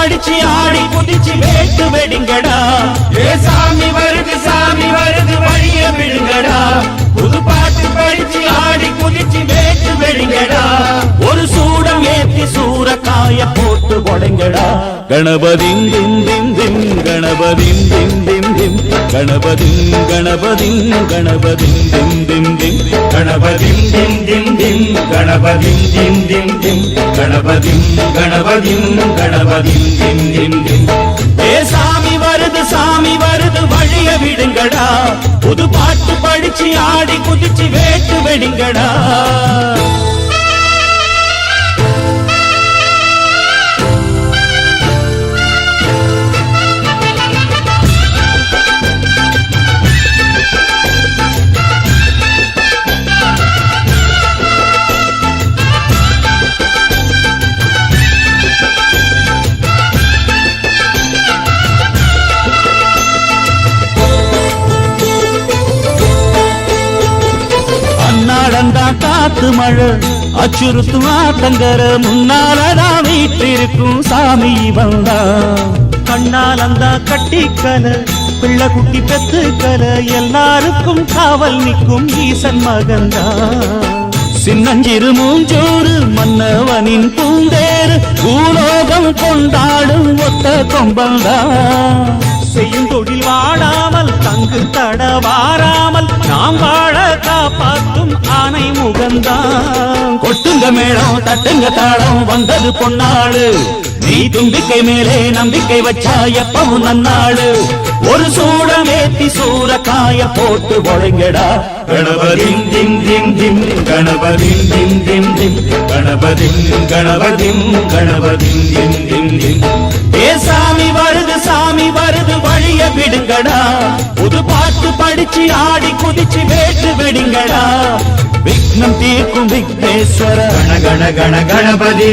படிச்சு ஆடி குதிச்சு வேட்டு வெடிங்கடா. ஏ சாமி வருது வழிய விடுங்கடா. புது பாட்டு படிச்சு ஆடி குதிச்சு வேட்டு வெடிங்கடா. ஒரு சூடம் ஏத்தி சூரக்காய போட்டு கொடைங்கடா. கணபதிம் திம் திம் திம் கணபதிம் திம் திம் திம் கணபதிம் கணபதிம் கணபதிம் திம் திம் திம் கணபதிம் திம் திம் திம் கணபதிம் திம் திம் திம் கணபதிம் கணபதிம் கணபதிம் திம் திம் திம். ஏ சாமி வருது வழிய விடுங்கடா. புது பாட்டு படிச்சு ஆடி குதிச்சு வேட்டு வெடிங்கடா. காத்து மழை அச்சுறுத்தும் ஆத்தங்கர முன்னாலதான் வீட்டிருக்கும் சாமி வந்தா. கண்ணால் அந்த கட்டிக்கல பிள்ளை குட்டி பெத்துக்கல எல்லாருக்கும் காவல் நிற்கும் ஈசன் மகந்தா. சின்னஞ்சிறு மூஞ்சோறு மன்னவனின் பூந்தேறு பூலோகம் கொண்டாடும் ஒத்த கொம்பந்தா. செய்யும் தொழில் வாடாமல் தங்கு தட வாராமல் நாம் வாழ காப்பாற்றும் ஆனை முகந்தான். கொட்டுங்க மேளம் தட்டுங்க தாளம் வந்தது பொன்னாடு. நீ தும்பிக்கை மேலே நம்பிக்கை வச்சா எப்பவும் நன்னாடு. ஒரு சூடமேத்தி சூரக்காய போட்டு ஒழுங்கடா. கணபதிம் திம் திம் திம் கணபதிம் திம் திம் திம் கணபதிம் கணபதிம் கணபதிம் திம் திம் திம். ஏ சாமி வருது வழிய விடுங்கடா. புது பாட்டு படிச்சு ஆடி குதிச்சு வேட்டு வெடிங்கடா. விக்னம் தீர்க்கும் விக்னேஸ்வர கண கண கண கணபதி.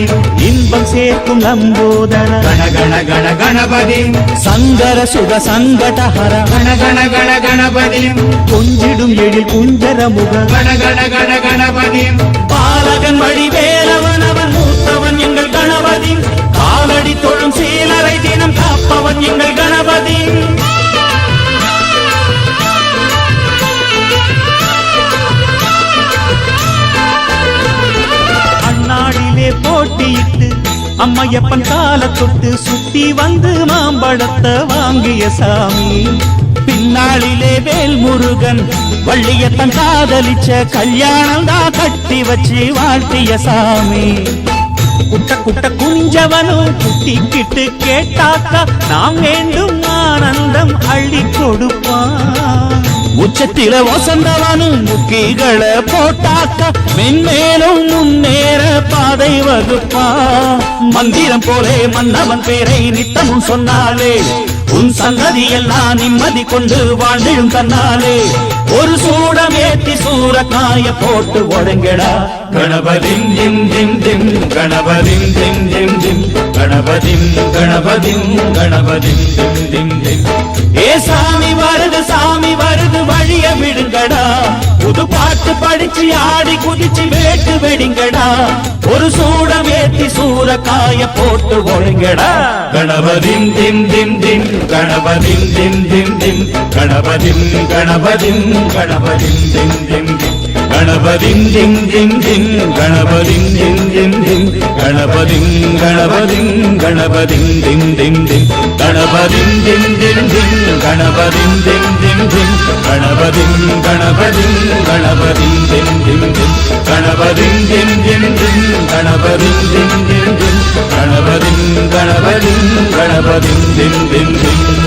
இன்பம் சேர்க்கும் லம்போதர கண கண கண கணபதி. சங்கர சுக சங்கடஹர கண கண கண கணபதி. கொஞ்சிடும் எழில் குஞ்சர முக கண கண கண கணபதி. பாலகன் வடிவேலவன் அவன் மூத்தவன் எங்கள் கணபதி. காலடி தொழும் சீலரை தினம் காப்பவன் எங்கள் கணபதி. அண்ணாடிலே போட்டியிட்டு அம்மையப்பன் கால தொட்டு சுத்தி வந்து மாம்பழத்தை வாங்கிய சாமி. பின்னாளிலே வேல் முருகன் வள்ளியத்தன் காதலிச்ச கல்யாணம் தான் கட்டி வச்சு வாழ்த்திய சாமி. குட்ட குட்ட குஞ்சவனும் குட்டிக்கிட்டு கேட்டாக்கா நாம் வேண்டும் ஆனந்தம் அள்ளி கொடுப்பான். உச்சத்தில வசந்தவனும் முக்கிகளை போட்டாக்கா மென்மேலும் முன்னேற பாதை வகுப்பா. மந்திரம் போலே மன்னவன் பேரை நித்தமும் சொன்னாலே உன் சன்னதி எல்லாம் நிம்மதி கொண்டு வாழ்ந்திடும் தன்னாலே. ஒரு சூடமேத்தி சூரக்காய போட்டு ஒழுங்கடா. கணபதிம் திம் திம் திம் கணபதிம் திம் திம் திம் கணபதிம் கணபதிம் கணபதிம் திம் திம் திம். ஏ சாமி வருது வழிய விடுங்கடா. புது பாட்டு படிச்சு ஆடி குதிச்சு வேட்டு வெடிங்கடா. ஒரு சூடமேத்தி சூரக்காய போட்டு ஒழுங்கடா. கணபதிம் திம் திம் திம் கணபதிம் திம் திம் திம் கணபதிம் கணபதிம் கணபதிம் திம் திம் திம் கணபதிம் திம் திம் திம் கணபதிம் திம் திம் திம் கணபதிம் கணபதிம் கணபதிம் திம் திம் திம் கணபதிம் திம் திம் திம் கணபதிம் திம் திம் திம் கணபதிம் கணபதிம் கணபதிம் திம் திம் திம் கணபதிம் திம் திம் திம் கணபதிம் திம் திம் திம் கணபதிம் கணபதிம் கணபதிம் திம் திம் திம்.